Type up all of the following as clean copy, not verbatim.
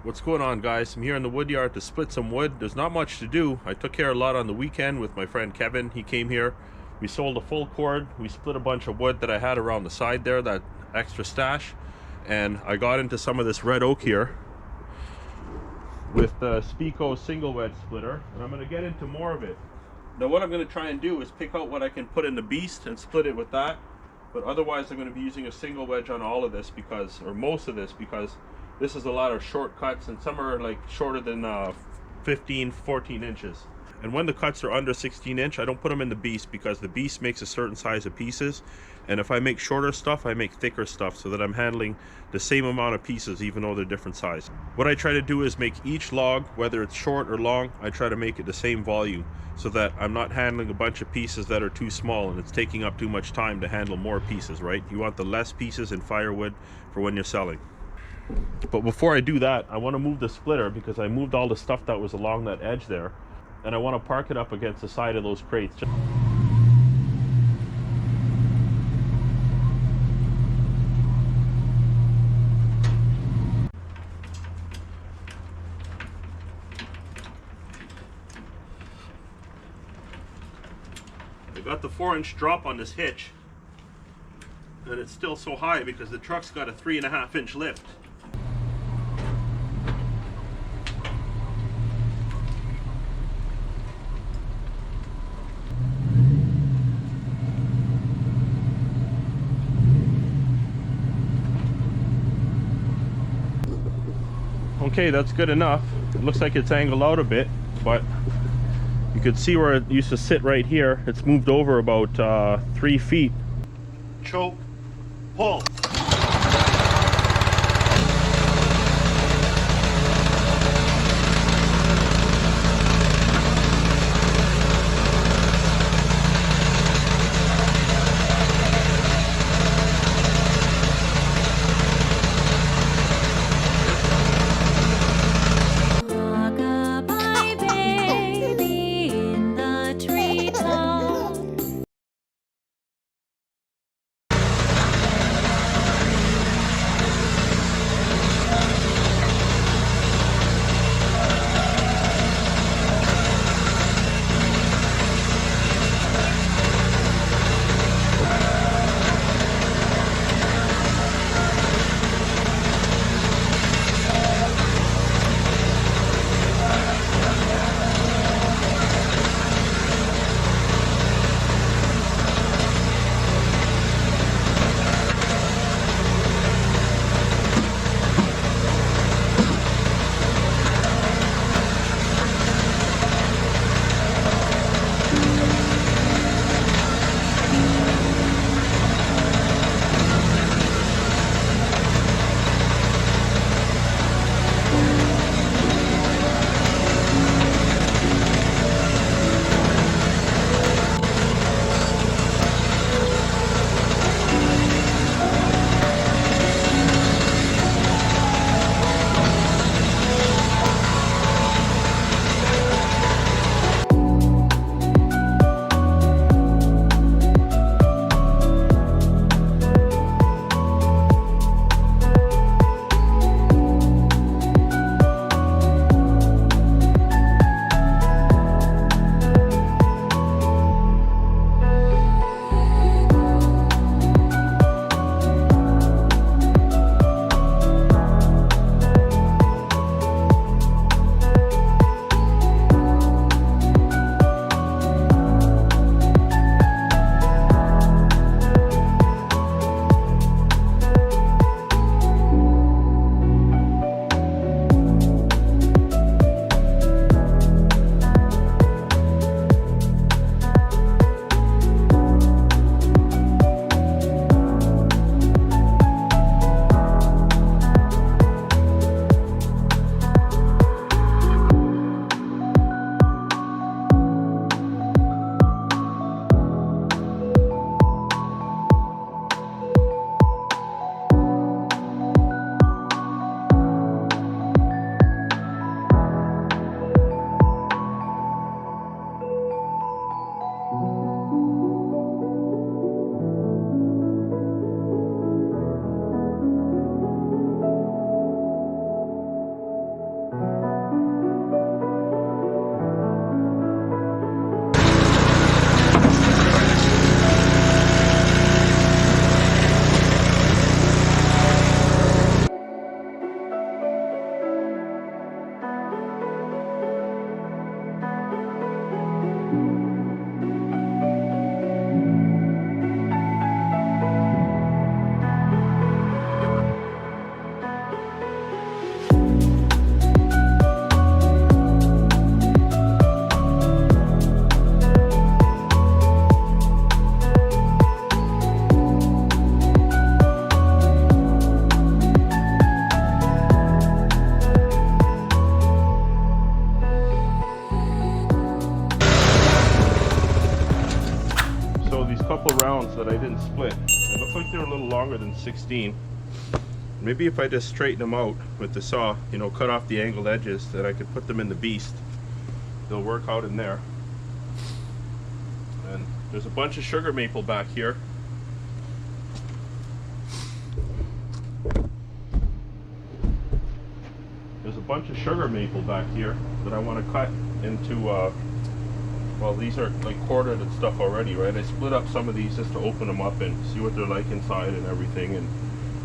What's going on, guys? I'm here in the wood yard to split some wood. There's not much to do. I took care of a lot on the weekend with my friend Kevin. He came here. We sold a full cord. We split a bunch of wood that I had around the side there, that extra stash. And I got into some of this red oak here with the Spico single wedge splitter. And I'm going to get into more of it. Now what I'm going to try and do is pick out what I can put in the beast and split it with that. But otherwise I'm going to be using a single wedge on all of this because, or most of this, because this is a lot of short cuts and some are like shorter than 14 inches. And when the cuts are under 16 inch, I don't put them in the beast because the beast makes a certain size of pieces. And if I make shorter stuff, I make thicker stuff so that I'm handling the same amount of pieces even though they're different size. What I try to do is make each log, whether it's short or long, I try to make it the same volume so that I'm not handling a bunch of pieces that are too small and it's taking up too much time to handle more pieces, right? You want the less pieces in firewood for when you're selling. But before I do that, I want to move the splitter because I moved all the stuff that was along that edge there, and I want to park it up against the side of those crates. I got the 4-inch drop on this hitch, and it's still so high because the truck's got a 3.5-inch lift. Okay, that's good enough. It looks like it's angled out a bit, but you could see where it used to sit right here. It's moved over about 3 feet. Choke, pull. been split. It looks like they're a little longer than 16. Maybe if I just straighten them out with the saw, you know, cut off the angled edges, then I could put them in the beast. They'll work out in there. And there's a bunch of sugar maple back here. There's a bunch of sugar maple back here that I want to cut into, well, these are like quartered and stuff already, right? I split up some of these just to open them up and see what they're like inside and everything, and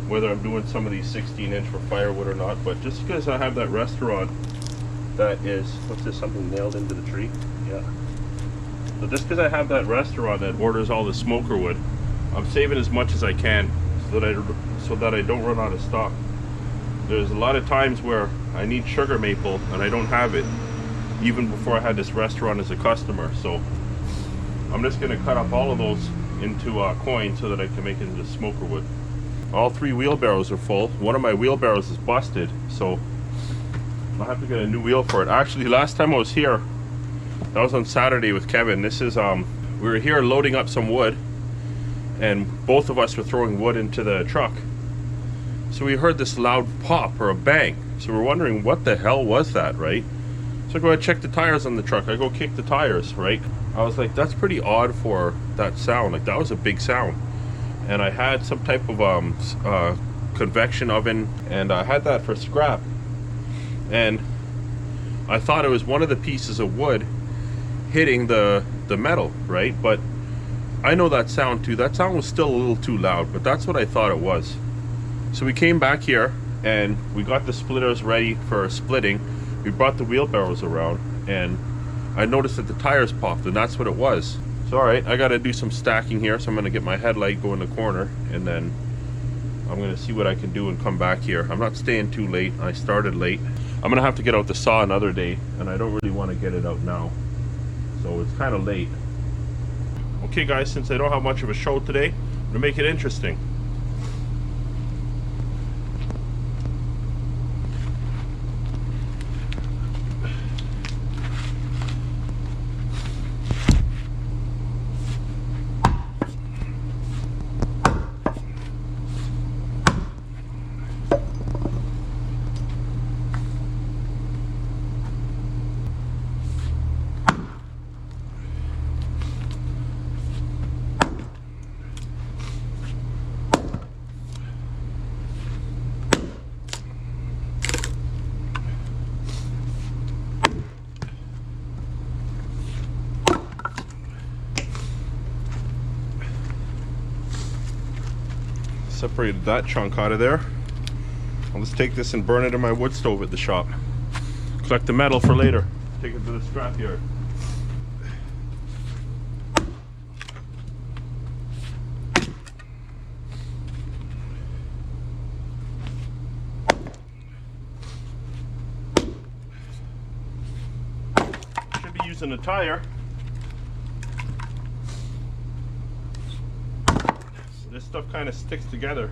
whether I'm doing some of these 16-inch for firewood or not. But just because I have that restaurant that is, what's this, something nailed into the tree? Yeah. So just because I have that restaurant that orders all the smoker wood, I'm saving as much as I can so that I don't run out of stock. There's a lot of times where I need sugar maple and I don't have it, even before I had this restaurant as a customer. So I'm just going to cut up all of those into coins so that I can make it into smoker wood. All 3 wheelbarrows are full. One of my wheelbarrows is busted, so I'll have to get a new wheel for it. Actually, last time I was here, that was on Saturday with Kevin. This is we were here loading up some wood, and both of us were throwing wood into the truck. So we heard this loud pop or a bang. So we're wondering what the hell was that, right? So I go and check the tires on the truck. I go kick the tires, right? I was like, that's pretty odd for that sound. Like, that was a big sound. And I had some type of convection oven, and I had that for scrap. And I thought it was one of the pieces of wood hitting the metal, right? But I know that sound too. That sound was still a little too loud, but that's what I thought it was. So we came back here and we got the splitters ready for splitting. We brought the wheelbarrows around and I noticed that the tires popped, and that's what it was. So alright, I gotta do some stacking here, so I'm gonna get my headlight, go in the corner, and then I'm gonna see what I can do and come back here. I'm not staying too late. I started late. I'm gonna have to get out the saw another day, and I don't really want to get it out now. So it's kind of late. Okay guys, since I don't have much of a show today, I'm gonna make it interesting. Separated that chunk out of there. I'll just take this and burn it in my wood stove at the shop. Collect the metal for later. Take it to the scrap yard. Should be using a tire. This stuff kind of sticks together.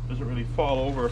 Doesn't really fall over.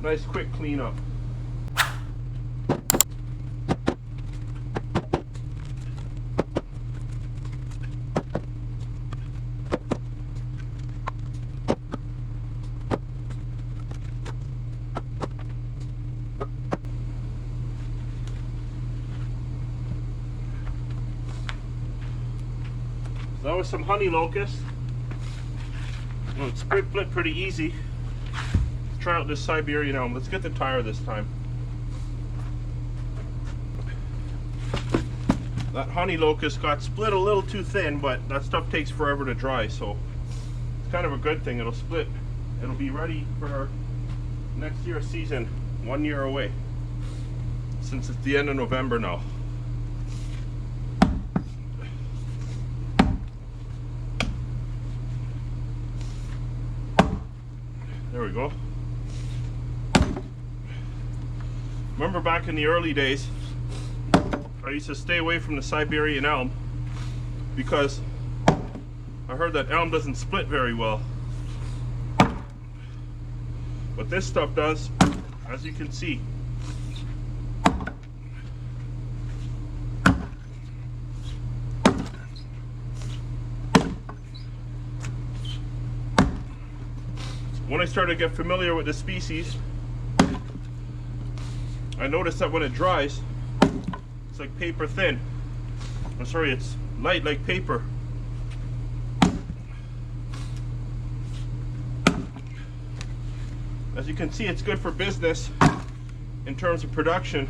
Nice quick cleanup. So that was some honey locust. Well, it split pretty easy. Let's try out this Siberian elm. Let's get the tire this time. That honey locust got split a little too thin, but that stuff takes forever to dry, so it's kind of a good thing. It'll split. It'll be ready for next year's season, 1 year away, since it's the end of November now. There we go. Remember back in the early days, I used to stay away from the Siberian elm because I heard that elm doesn't split very well. But this stuff does, as you can see. When I started to get familiar with the species, I noticed that when it dries, it's like paper thin. I'm sorry, it's light like paper. As you can see, it's good for business in terms of production.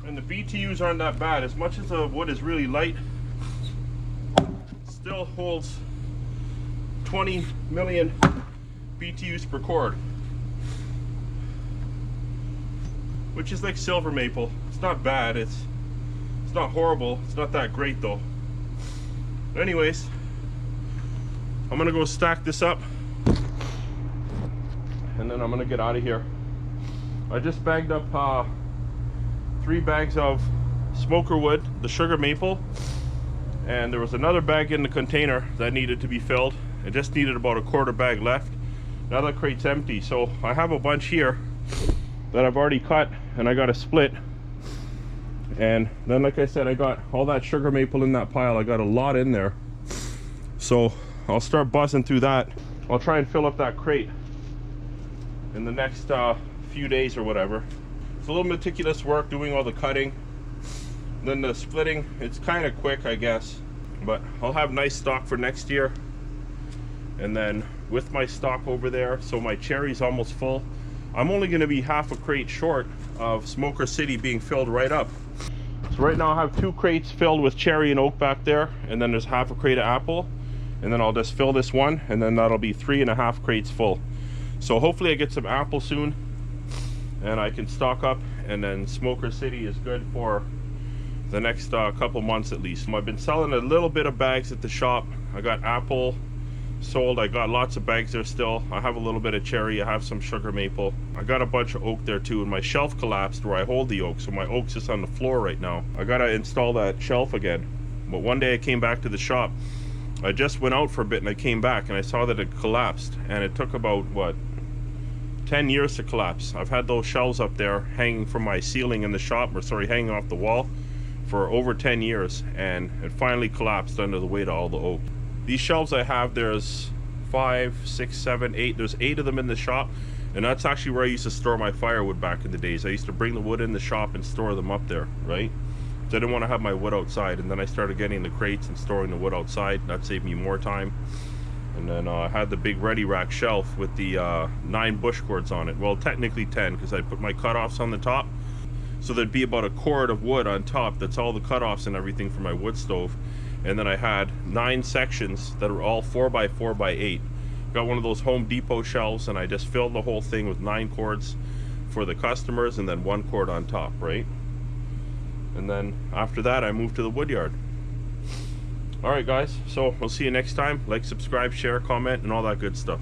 And the BTUs aren't that bad. As much as the wood is really light, it still holds 20 million BTUs per cord, which is like silver maple. It's not bad, it's not horrible, it's not that great though. Anyways, I'm gonna go stack this up and then I'm gonna get out of here. I just bagged up 3 bags of smoker wood, the sugar maple, and there was another bag in the container that needed to be filled. I just needed about a 1/4 bag left. Now that crate's empty, so I have a bunch here that I've already cut and I got to split. And then, like I said, I got all that sugar maple in that pile. I got a lot in there, so I'll start buzzing through that. I'll try and fill up that crate in the next few days or whatever. It's a little meticulous work doing all the cutting. Then the splitting, it's kind of quick, I guess, but I'll have nice stock for next year. And then with my stock over there, so my cherry's almost full. I'm only going to be half a crate short of Smoker City being filled right up. So right now I have 2 crates filled with cherry and oak back there, and then there's half a crate of apple, and then I'll just fill this one, and then that'll be 3.5 crates full. So hopefully I get some apple soon and I can stock up, and then Smoker City is good for the next couple months at least. I've been selling a little bit of bags at the shop. I got apple sold, I got lots of bags there still. I have a little bit of cherry, I have some sugar maple. I got a bunch of oak there too, and my shelf collapsed where I hold the oak, so my oak's just on the floor right now. I gotta install that shelf again. But one day I came back to the shop. I just went out for a bit and I came back and I saw that it collapsed, and it took about, what, 10 years to collapse. I've had those shelves up there hanging from my ceiling in the shop, or sorry, hanging off the wall for over 10 years, and it finally collapsed under the weight of all the oak. These shelves I have, there's 5, 6, 7, 8, there's 8 of them in the shop, and that's actually where I used to store my firewood back in the days. I used to bring the wood in the shop and store them up there, right? So I didn't want to have my wood outside, and then I started getting the crates and storing the wood outside. That saved me more time. And then I had the big ready rack shelf with the 9 bush cords on it. Well, technically 10, because I put my cutoffs on the top. So there'd be about a cord of wood on top. That's all the cutoffs and everything for my wood stove. And then I had 9 sections that were all 4x4x8. Got one of those Home Depot shelves, and I just filled the whole thing with 9 cords for the customers, and then 1 cord on top, right? And then after that, I moved to the wood yard. All right, guys, so we'll see you next time. Like, subscribe, share, comment, and all that good stuff.